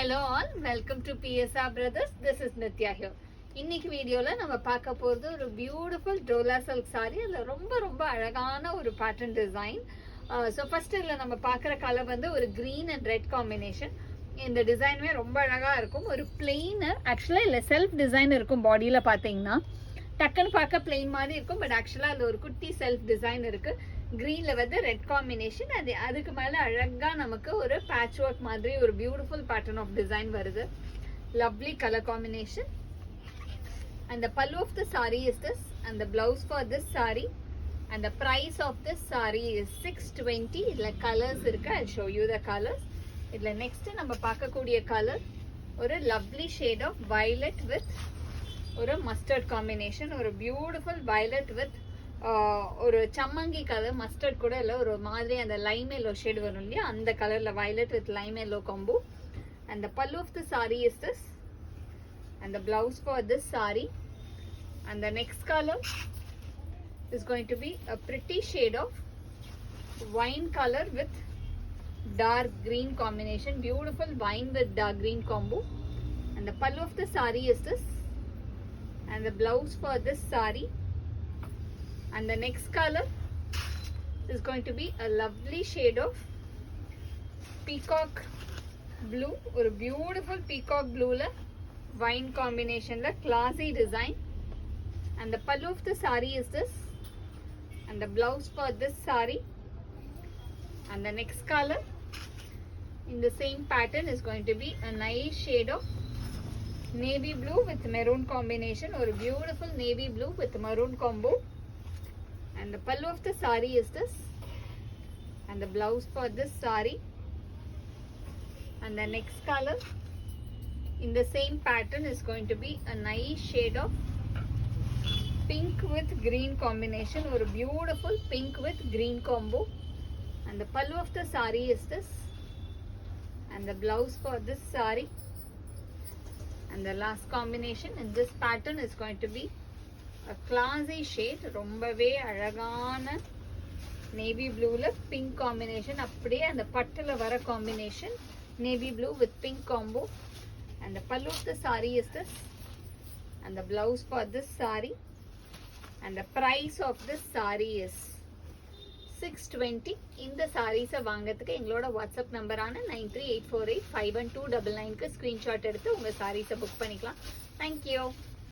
Hello all, welcome to PSR Brothers. This is Nitya here. இன்னைக்கு வீடியோல நம்ம பார்க்க போறது ஒரு பியூட்டிஃபுல் டோலா சில்க் saree. அது ரொம்ப அழகான ஒரு பேட்டர்ன் டிசைன். ஸோ ஃபர்ஸ்ட் இதில் நம்ம பார்க்குற கலர் வந்து ஒரு green and red காம்பினேஷன். இந்த டிசைனுமே ரொம்ப அழகாக இருக்கும். ஒரு பிளெயின் ஆக்சுவலாக இல்லை செல்ஃப் டிசைன் இருக்கும். பாடியில் பார்த்தீங்கன்னா டக்குன்னு பார்க்க பிளெயின் மாதிரி இருக்கும். பட் ஆக்சுவலாக அதில் ஒரு குட்டி செல்ஃப் டிசைன் இருக்குது. க்ரீனில் வந்து ரெட் காம்பினேஷன். அதுக்கு மேலே அழகாக நமக்கு ஒரு பேட்ச் ஒர்க் மாதிரி ஒரு பியூட்டிஃபுல் பேட்டர்ன் ஆஃப் டிசைன் வருது. Lovely colour combination. And the pallu of the saree is this, and the blouse for this saree, and the price of this saree is 620. idla colors irukku. I'll show you the colors. idla next நம்ம பார்க்கக்கூடிய colour ஒரு lovely shade of violet with ஒரு mustard combination. ஒரு beautiful violet with ஒரு சம்மங்கி colour, mustard கூட இல்லை, ஒரு மாதிரி அந்த லைம் எல்லோ ஷேட் வரும் இல்லையா, அந்த கலரில் violet with lime yellow combo. And the pallu of the saree is this, and the blouse for this saree. And the next color is going to be a pretty shade of wine color with dark green combination. Beautiful wine with dark green combo. And the pallu of the saree is this, and the blouse for this saree. And the next color is going to be a lovely shade of peacock blue, or a beautiful peacock blue la wine combination la classy design. And the pallu of the saree is this, and the blouse for this saree. And the next color in the same pattern is going to be a nice shade of navy blue with maroon combination, or a beautiful navy blue with maroon combo. And the pallu of the saree is this, and the blouse for this saree. And the next color in the same pattern is going to be a nice shade of pink with green combination, or a beautiful pink with green combo. And the pallu of the saree is this, and the blouse for this saree. And the last combination in this pattern is going to be a classy shade, ரொம்பவே அழகான navy ப்ளூல pink combination. அப்படியே அந்த பட்டுல வர combination, navy blue with pink combo. And the pallu of the saree is this, and the blouse for this saree. And the price of this saree is 620. இந்த சாரீஸை வாங்கிறதுக்கு எங்களோட WhatsApp நம்பரான 9384851299க்கு screenshot எடுத்து உங்கள் சாரீஸை book பண்ணிக்கலாம். Thank you.